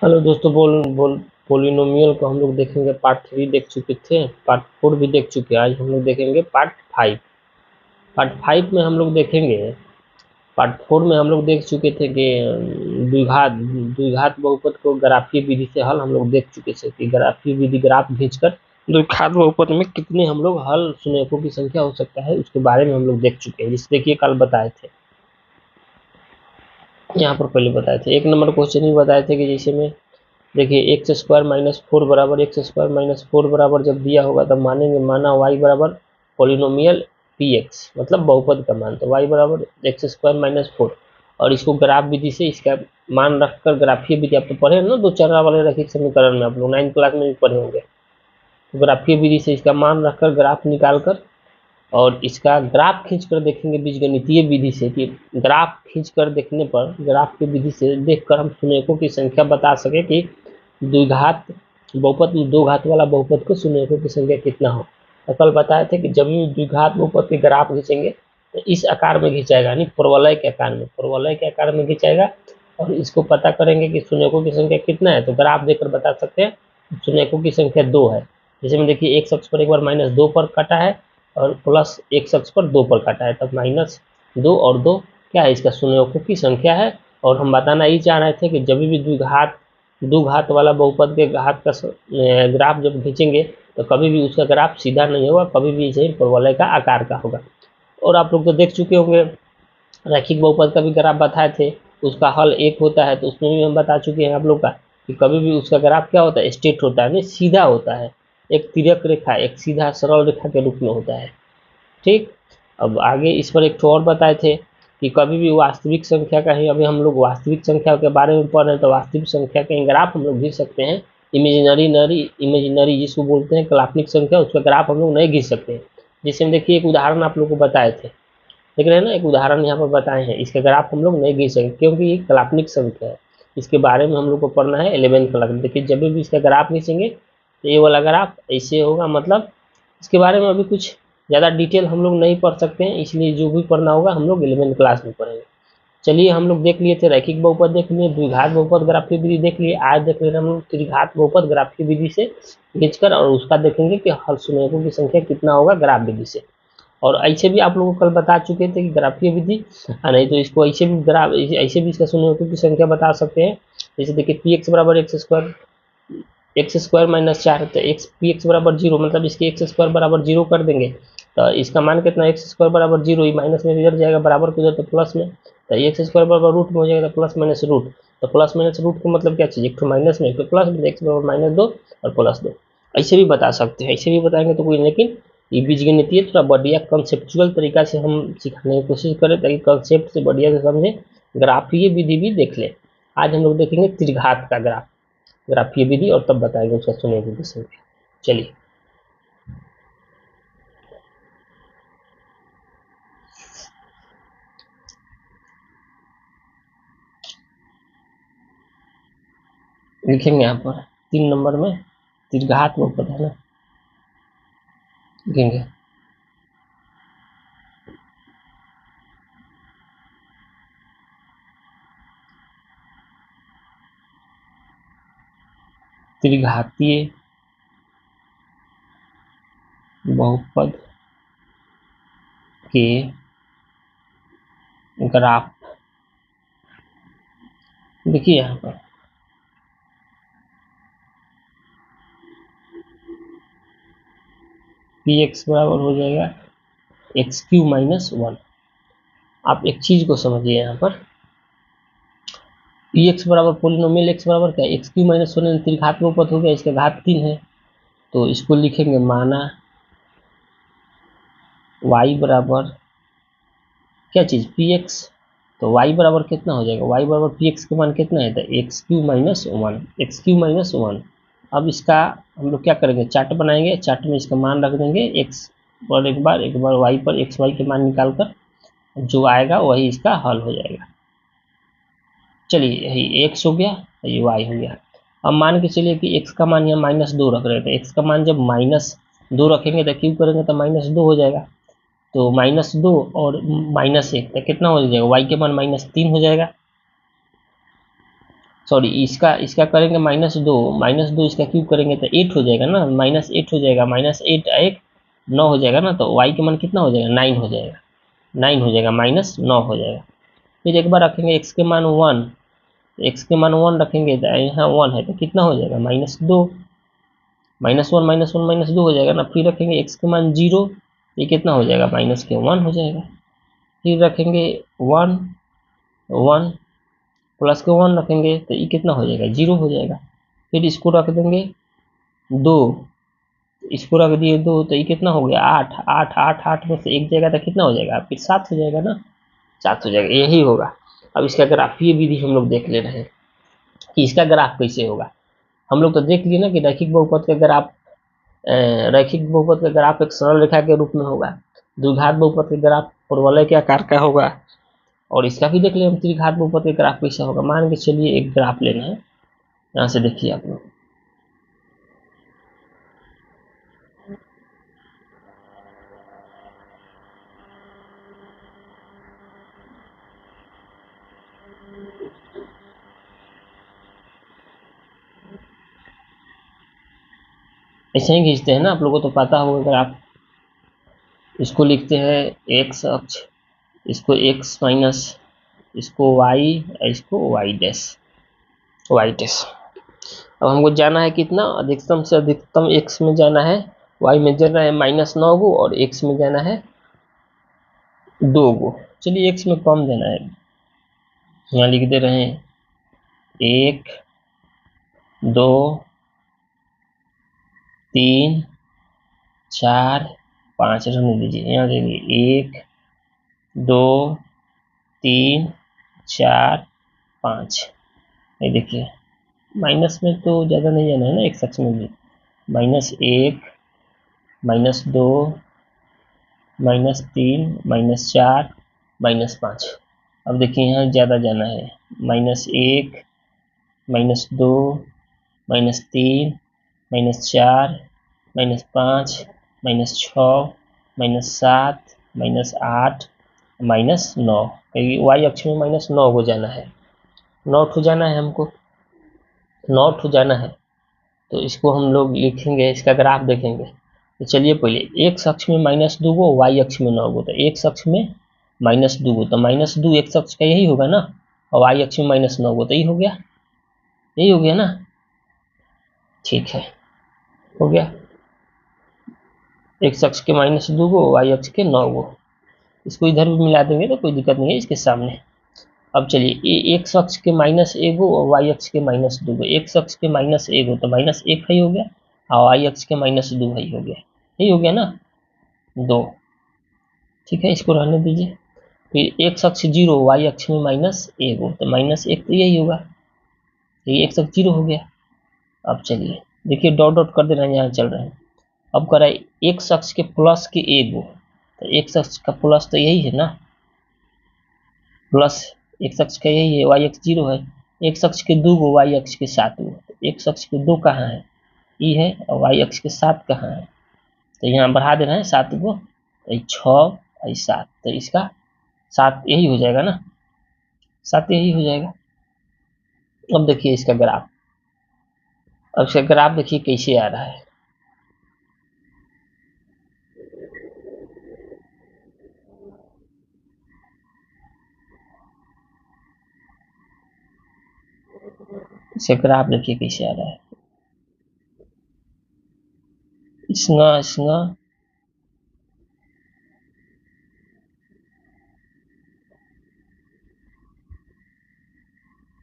Hello दोस्तों, polynomial को हम लोग देखेंगे। पार्ट 3 देख चुके थे, पार्ट 4 भी देख चुके हैं। आज हम लोग देखेंगे पार्ट 5। पार्ट 5 में हम लोग देखेंगे, पार्ट 4 में हम लोग देख चुके थे कि द्विघात बहुपद को ग्राफीय विधि से हल हम लोग देख चुके थे कि ग्राफीय विधि ग्राफ खींचकर द्विघात बहुपद में कितने हम लोग हल सुनेकों की संख्या हो सकता है उसके बारे में हम लोग देख चुके हैं। जिससे देखिए कल बताए थे, यहाँ पर पहले बताए थे। एक नंबर क्वेश्चन ही बताए थे कि जैसे में देखिए एक्स स्क्वायर माइनस फोर बराबर एक्स स्क्वायर माइनस फोर बराबर जब दिया होगा तब माना वाई बराबर पोलिनोमियल पी एक्स, मतलब बहुपद का मान। तो वाई बराबर एक्स स्क्वायर माइनस फोर, और इसको ग्राफ विधि से इसका मान रखकर ग्राफीय विधि, आप तो पढ़े ना दो चर वाले रैखिक समीकरण में, आप लोग 9th क्लास में भी पढ़े होंगे। तो ग्राफीय विधि से इसका मान रखकर ग्राफ निकाल कर और इसका ग्राफ खींचकर देखेंगे बीजगणितीय विधि से कि ग्राफ खींचकर देखने पर, ग्राफ की विधि से देखकर हम सुनेकों की संख्या बता सके कि द्विघात बहुपद में दो घात वाला बहुपद को सुनेकों की संख्या कितना हो। तो कल बताए थे कि जब भी द्विघात बहुपद के ग्राफ खींचेंगे तो इस आकार में खींचाएगा, यानी परवलय के आकार में, परवलय के आकार में खींचाएगा। और इसको पता करेंगे कि सुनेकों की संख्या कितना है, तो ग्राफ देखकर बता सकते हैं सुनेकों की संख्या 2 है। जैसे में देखिए एक अक्ष पर एक बार -2 पर काटा है और प्लस एक अक्ष पर 2 पर काटा है, तब -2 और 2 क्या है, इसका सुनेकों की संख्या है। और हम बताना ही चाह रहे थे कि जब भी दो घात वाला बहुपद के घात का ग्राफ जब खींचेंगे तो कभी भी उसका ग्राफ सीधा नहीं होगा, कभी भी इसे परवलय का आकार का होगा। और आप लोग तो देख चुके होंगे, रैखिक बहुपद का भी ग्राफ बताए थे, उसका हल 1 होता है। तो उसमें भी हम बता चुके हैं आप लोग का कि कभी भी उसका ग्राफ क्या होता है, स्ट्रेट होता है, नहीं सीधा होता है, एक तिर्यक रेखा, एक सीधा सरल रेखा के रूप में होता है। ठीक, अब आगे इस पर एक और बताए थे कि कभी भी वास्तविक संख्या का ही, अभी हम लोग वास्तविक संख्या के बारे में पढ़ रहे हैं, तो वास्तविक संख्या के ग्राफ हम लोग घिस सकते हैं। इमेजिनरी जिसको बोलते हैं काल्पनिक संख्या, उसका ग्राफ हम लोग नहीं घिस सकते हैं। जिससे देखिए एक उदाहरण आप लोग को बताए थे, देख रहे हैं ना, एक उदाहरण यहाँ पर बताए हैं, इसका ग्राफ हम लोग नहीं घिस सकते क्योंकि ये काल्पनिक संख्या है। इसके बारे में हम लोग को पढ़ना है 11th क्लास में। देखिए जब भी इसका ग्राफ खींचेंगे तो ये वाला ग्राफ ऐसे होगा, मतलब इसके बारे में अभी कुछ ज़्यादा डिटेल हम लोग नहीं पढ़ सकते हैं, इसलिए जो भी पढ़ना होगा हम लोग 11th क्लास में पढ़ेंगे। चलिए हम लोग देख लिए थे रैखिक बहुपद, देख लिए द्विघात बहुपद ग्राफीय विधि देख लिए। आज देख लेना हम लोग त्रिघात बहुपद ग्राफीय विधि से खींचकर, और उसका देखेंगे कि हल सुनेकों की संख्या कितना होगा ग्राफ विधि से। और ऐसे भी आप लोगों को कल बता चुके थे कि ग्राफीय विधि, नहीं तो इसको ऐसे भी ऐसे भी इसका सुनेकों की संख्या बता सकते हैं। जैसे देखिए पी एक्स बराबर एक्स स्क्वायर माइनस 4, तो एक्स पी एक्स बराबर 0, मतलब इसके एक्स स्क्वायर बराबर 0 कर देंगे तो इसका मान कितना, एक्स स्क्वायर बराबर 0, ये माइनस में इधर जाएगा, बराबर को इधर तो प्लस में, तो एक्स स्क्वायर बराबर रूट में हो जाएगा, तो प्लस माइनस रूट। तो प्लस माइनस रूट का मतलब क्या चीज़, एक तो माइनस में एक तो प्लस में, एक्स बराबर -2 और +2। ऐसे भी बता सकते हैं, ऐसे भी बताएंगे तो कोई, लेकिन ये बीजगणितीय थोड़ा बढ़िया कंसेप्चुअल तरीका से हम सिखाने की कोशिश करें ताकि कंसेप्ट से बढ़िया से समझें, ग्राफीय विधि भी देख लें। आज हम लोग देखेंगे त्रिघात का ग्राफीय विधि, और तब बताएंगे उसका सुनेकों की संख्या। चलिए लिखेंगे यहाँ पर 3 नंबर में त्रिघात बहुपद है ना, लिखेंगे त्रिघातीय बहुपद के ग्राफ। देखिए यहाँ पर पी एक्स बराबर हो जाएगा x³ - 1। आप एक चीज को समझिए, यहाँ पर पी एक्स बराबर पोलिनोमियल एक्स बराबर क्या, x³ - 1 त्रिघात बहुपद हो गया, इसका घात 3 है। तो इसको लिखेंगे माना y बराबर क्या चीज़, पी एक्स। तो y बराबर कितना हो जाएगा, y बराबर पी एक्स का मान कितना है, तो x³ - 1। अब इसका हम लोग क्या करेंगे, चार्ट बनाएंगे, चार्ट में इसका मान रख देंगे x पर एक बार y पर एक्स वाई के मान निकाल कर जो आएगा वही इसका हल हो जाएगा। चलिए यही x हो गया, ये y हो गया। अब मान के चलिए कि x का मान यहाँ -2 रख रहे थे, x का मान जब -2 रखेंगे तो क्यों करेंगे तो -2 हो जाएगा। तो -2 और -1 तो कितना हो जाएगा, y के मान -3 हो जाएगा। सॉरी इसका इसका करेंगे -2 इसका क्यूब करेंगे तो 8 हो जाएगा ना, -8 हो जाएगा, -8 एक 9 हो जाएगा ना, तो y के मान कितना हो जाएगा 9 हो जाएगा, 9 हो जाएगा -9 हो जाएगा। फिर एक बार रखेंगे x के मान 1, x के मान 1 रखेंगे तो यहाँ 1 है तो कितना हो जाएगा -2, -1 -2 हो जाएगा ना। फिर रखेंगे x के मान 0, ये कितना हो जाएगा -1 हो जाएगा। फिर रखेंगे 1 1 प्लस के 1 रखेंगे तो ये कितना हो जाएगा 0 हो जाएगा। फिर इसको रख देंगे 2, इसको रख दिए 2 तो ये कितना हो गया 8 8 8 8 में से एक जाएगा तो कितना हो जाएगा फिर 7 हो जाएगा ना, 7 हो जाएगा, यही होगा। अब इसका ग्राफ, ये विधि हम लोग देख ले रहे हैं कि इसका ग्राफ कैसे होगा। हम लोग तो देख लिए ना कि रैखिक बहुपद का ग्राफ, रैखिक बहुपद का ग्राफ एक सरल रेखा के रूप में होगा, द्विघात बहुपद का ग्राफ परवलय के आकार का होगा, और इसका भी देख ले हम त्रिघात बहुपद का ग्राफ कैसा होगा। मान के चलिए एक ग्राफ लेना है, यहाँ से देखिए आप लोग, ऐसे ही खींचते हैं ना, आप लोगों को तो पता होगा। अगर आप इसको लिखते हैं x अक्ष, इसको x माइनस, इसको y, इसको y डैश, y डैश। अब हमको जाना है कितना, अधिकतम से अधिकतम x में जाना है, y में जाना है -9 गो और x में जाना है 2 गो। चलिए x में कम देना है, यहाँ लिख दे रहे हैं 1 2 3 4 5 रहने दीजिए, यहाँ देखिए 1 2 3 4 5, ये देखिए माइनस में तो ज़्यादा नहीं जाना है ना, एक अक्ष में भी -1 -2 -3 -4 -5। अब देखिए यहाँ ज़्यादा जाना है, -1 -2 -3 -4 -5 -6 -7 -8 -9, y अक्ष में -9 को जाना है, 9 ठो जाना है हमको, 9 ठो जाना है। तो इसको हम लोग लिखेंगे, इसका ग्राफ देखेंगे। तो चलिए पहले x अक्ष में -2 गो, y अक्ष में 9 गो, तो x अक्ष में -2 गो, तो -2 x अक्ष का यही होगा ना, और y अक्ष में -9 गो, तो यही हो गया, यही हो गया ना, ठीक है, हो गया। x अक्ष के -2 गो, y अक्ष के 9 गो, इसको इधर भी मिला देंगे तो कोई दिक्कत नहीं है इसके सामने। अब चलिए x अक्ष के -1 गो और y अक्ष के -2 गो, x अक्ष के -1 गो तो -1 ही हो गया, और y अक्ष के -2 ही हो गया, यही हो गया ना 2, ठीक है, इसको रहने दीजिए। फिर x अक्ष 0, y अक्ष में -1 गो, तो -1 तो यही होगा, ये x अक्ष 0 हो गया। अब चलिए देखिए डॉट डॉट कर दे रहे हैं, यहाँ चल रहे हैं। अब कर रहा है x अक्ष के प्लस के 1 गो, तो x अक्ष का प्लस तो यही है ना, प्लस x अक्ष का यही है, y अक्ष 0 है, x अक्ष के 2 गो, y अक्ष के 7 गो, तो x अक्ष के 2 कहाँ है, ये है, और y अक्ष के 7 कहाँ है, तो यहाँ बढ़ा दे रहे हैं 7 गो, तो 6 और 7, तो इसका 7 यही हो जाएगा ना, 7 यही हो जाएगा। अब देखिए इसका ग्राफ, अब इसका ग्राफ देखिए कैसे आ रहा है, इसका ग्राफ देखिए कैसे आ रहा है, इसका इसका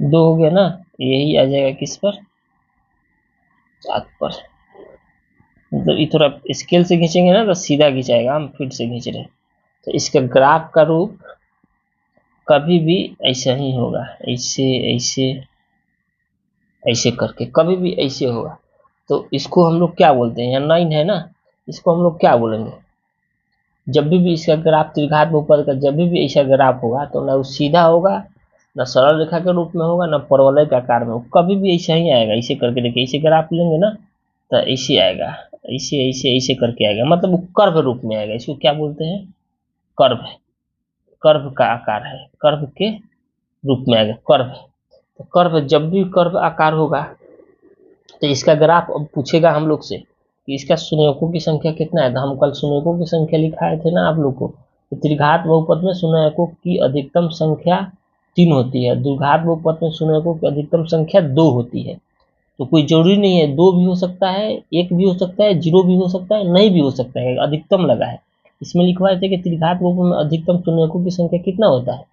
2 हो गया ना, यही आ जाएगा किस पर, 7 पर। मतलब ये थोड़ा स्केल से खींचेंगे ना तो सीधा खींचाएगा, हम फिर से खींच रहे हैं, तो इसका ग्राफ का रूप कभी भी ऐसा ही होगा, ऐसे ऐसे ऐसे करके कभी भी ऐसे होगा। तो इसको हम लोग क्या बोलते हैं, यहाँ 9 है ना, इसको हम लोग क्या बोलेंगे, जब भी इसका ग्राफ त्रिघात बहुपद का जब भी ऐसा ग्राफ होगा तो ना वो सीधा होगा, ना सरल रेखा के रूप में होगा, ना परवलय के आकार में होगा, कभी भी ऐसा ही आएगा। ऐसे करके देखिए, ऐसे ग्राफ लेंगे ना तो ऐसे आएगा, ऐसे ऐसे ऐसे करके आएगा, मतलब वो कर्व रूप में आएगा। इसको क्या बोलते हैं, कर्व है, कर्व का आकार है, कर्व के रूप में आएगा, कर्व। तो कर्व, जब भी कर्व आकार होगा तो इसका ग्राफ अब पूछेगा हम लोग से कि इसका शून्यकों की संख्या कितना है। तो हम कल शून्यकों की संख्या लिखाए थे ना आप लोग को, तो त्रिघात बहुपद में शून्यकों की अधिकतम संख्या 3 होती है, द्विघात बहुपद में शून्यकों की अधिकतम संख्या 2 होती है। तो कोई जरूरी नहीं है, 2 भी हो सकता है, 1 भी हो सकता है, 0 भी हो सकता है, नहीं भी हो सकता है, अधिकतम लगा है। इसमें लिखवाए थे कि त्रिघात बहुपद में अधिकतम शून्यकों की संख्या कितना होता है,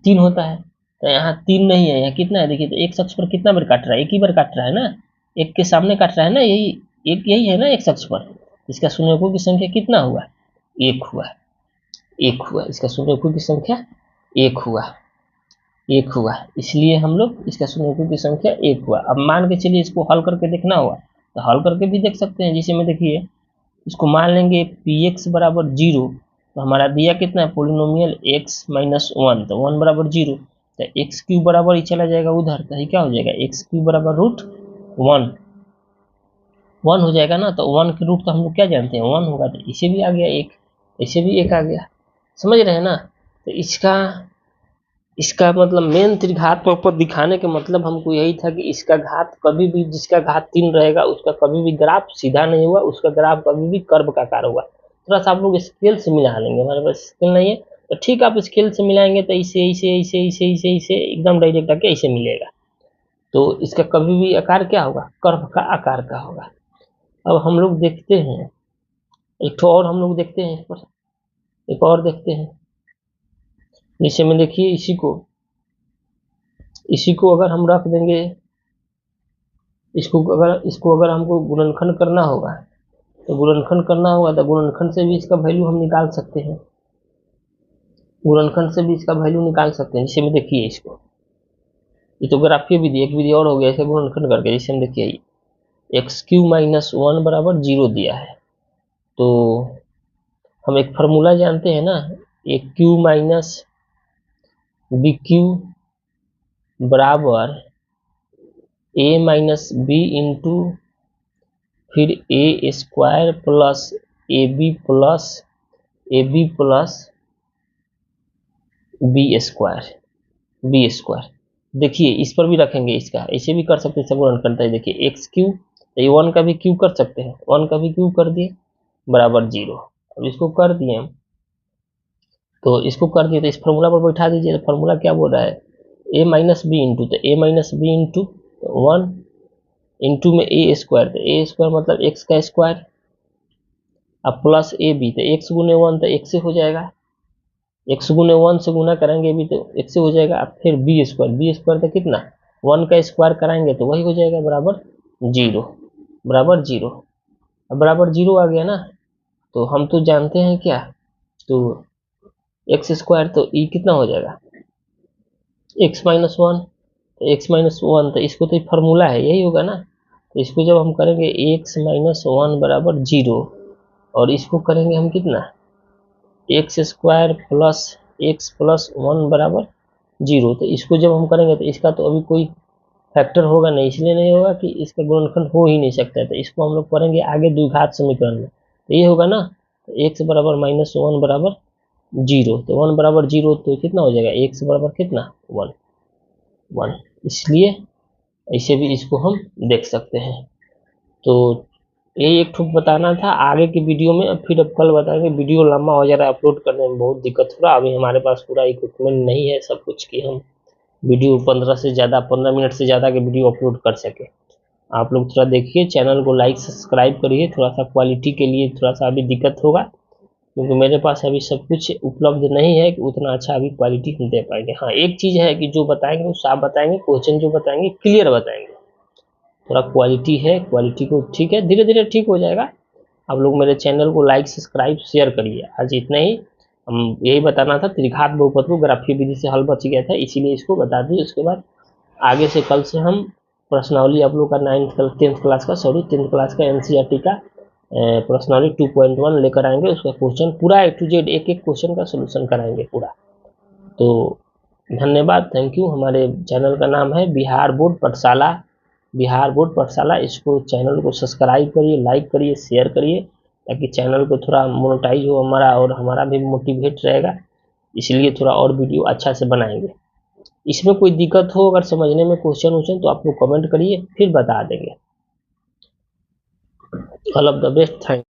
3 होता है। तो यहाँ 3 नहीं है, यहाँ कितना है देखिए, तो एक अक्ष पर कितना बार काट रहा है, एक ही बार काट रहा है ना, एक के सामने काट रहा है ना, यही है ना एक अक्ष पर। इसका शून्यकों की संख्या कितना हुआ, 1 हुआ, 1 हुआ, इसका शून्यकों की संख्या 1 हुआ, 1 हुआ, इसलिए हम लोग इसका शून्यकों की संख्या 1 हुआ। अब मान के चलिए इसको हल करके देखना हुआ, तो हल करके भी देख सकते हैं। जिसे में देखिए इसको मान लेंगे px बराबर 0, तो हमारा दिया कितना है पोलिनोमियल x माइनस 1, तो 1 बराबर 0, तो एक्स क्यूब बराबर ही चला जाएगा उधर, तो ये क्या हो जाएगा एक्स क्यूब बराबर रूट 1 हो जाएगा ना। तो 1 के रूट तो हम लोग क्या जानते हैं 1 होगा, तो इसे भी आ गया 1, इसे भी 1 आ गया, समझ रहे हैं ना। तो इसका मतलब मेन त्रिघात बहुपद दिखाने के मतलब हमको यही था कि इसका घात कभी भी, जिसका घात 3 रहेगा उसका कभी भी ग्राफ सीधा नहीं हुआ, उसका ग्राफ कभी भी कर्व का आकार होगा। थोड़ा सा आप लोग स्केल से मिला लेंगे, हमारे पास स्केल नहीं है तो ठीक, आप स्केल से मिलाएंगे तो इसे इसे इसे इसे इसे इसे एकदम डायरेक्ट आके ऐसे मिलेगा। तो इसका कभी भी आकार क्या होगा, कर्व का आकार का होगा। अब हम लोग देखते हैं एक और, हम लोग देखते हैं एक और देखते हैं। जैसे में देखिए इसी को अगर हम रख देंगे, इसको अगर हमको गुणनखंड करना होगा, तो गुणनखंड से भी इसका वैल्यू हम निकाल सकते हैं, गुणनखंड से भी इसका वैल्यू निकाल सकते हैं। जैसे में देखिए इसको, ये तो ग्राफीय विधि, एक विधि और हो गया ऐसे गुणनखंड करके। जैसे हम देखिए एक्स क्यू माइनस 1 बराबर 0 दिया है, तो हम एक फार्मूला जानते हैं ना, A cube minus B cube बराबर ए माइनस बी इंटू फिर A square plus A B plus B square. देखिए इस पर भी रखेंगे, इसका ऐसे भी कर सकते हैं, सब गुणनखंड है। देखिए एक्स क्यू, ये 1 का भी क्यू कर सकते हैं, 1 का भी क्यू कर दिए बराबर 0। अब इसको कर दिए हम, तो इसको कर दिए तो इस फार्मूला पर बैठा दीजिए। तो फार्मूला क्या बोल रहा है, ए माइनस बी इंटू, तो ए माइनस बी इंटू 1 इंटू में ए स्क्वायर, तो ए स्क्वायर मतलब एक्स का स्क्वायर, अब प्लस ए बी, तो एक्स गुने 1 तो एक्स से हो जाएगा, एक्स गुने 1 से गुना करेंगे भी तो एक्स से हो जाएगा। अब फिर बी स्क्वायर तो कितना 1 का स्क्वायर कराएंगे तो वही हो जाएगा बराबर 0, बराबर 0। अब बराबर 0 आ गया ना, तो हम तो जानते हैं क्या, तो एक्स स्क्वायर तो ई कितना हो जाएगा एक्स माइनस 1, तो एक्स माइनस 1 तो इसको तो फार्मूला है यही होगा ना। तो इसको जब हम करेंगे एक्स माइनस 1 बराबर 0, और इसको करेंगे हम कितना x square plus x plus 1 बराबर 0, तो इसको जब हम करेंगे तो इसका तो अभी कोई फैक्टर होगा नहीं, इसलिए नहीं होगा कि इसका गुणनखंड हो ही नहीं सकता है। तो इसको हम लोग करेंगे आगे द्विघात समीकरण में, तो ये होगा ना, तो एक्स बराबर माइनस 1 बराबर 0, तो 1 बराबर 0 तो कितना हो जाएगा एक्स बराबर कितना 1, इसलिए ऐसे भी इसको हम देख सकते हैं। तो ये एक ठुक बताना था, आगे की वीडियो में फिर अब कल बताएंगे। वीडियो लंबा हो जा रहा है, अपलोड करने में बहुत दिक्कत हो रहा है, अभी हमारे पास पूरा इक्विपमेंट नहीं है सब कुछ कि हम वीडियो 15 मिनट से ज़्यादा के वीडियो अपलोड कर सके। आप लोग थोड़ा देखिए, चैनल को लाइक सब्सक्राइब करिए, थोड़ा सा क्वालिटी के लिए थोड़ा सा अभी दिक्कत होगा, क्योंकि मेरे पास अभी सब कुछ उपलब्ध नहीं है कि उतना अच्छा अभी क्वालिटी हम दे पाएंगे। हाँ एक चीज़ है कि जो बताएंगे वो साफ बताएंगे, क्वेश्चन जो बताएंगे क्लियर बताएंगे, थोड़ा क्वालिटी है, क्वालिटी को ठीक है, धीरे धीरे ठीक हो जाएगा। आप लोग मेरे चैनल को लाइक सब्सक्राइब शेयर करिए। आज इतना ही, हम यही बताना था, त्रिघात बहुपद को ग्राफीय विधि से हल बच गया था, इसीलिए इसको बता दिए। उसके बाद आगे से कल से हम प्रश्नावली आप लोग का 10th क्लास का एनसीईआरटी का प्रश्नावली 2.1 लेकर आएंगे। उसका क्वेश्चन पूरा A to Z एक क्वेश्चन का सोल्यूशन कराएंगे पूरा। तो धन्यवाद, थैंक यू। हमारे चैनल का नाम है बिहार बोर्ड पाठशाला। इसको चैनल को सब्सक्राइब करिए, लाइक करिए, शेयर करिए, ताकि चैनल को थोड़ा मोनेटाइज हो हमारा, और हमारा भी मोटिवेट रहेगा, इसलिए थोड़ा और वीडियो अच्छा से बनाएंगे। इसमें कोई दिक्कत हो अगर समझने में क्वेश्चन तो आप लोग कमेंट करिए, फिर बता देंगे। All of the best, thank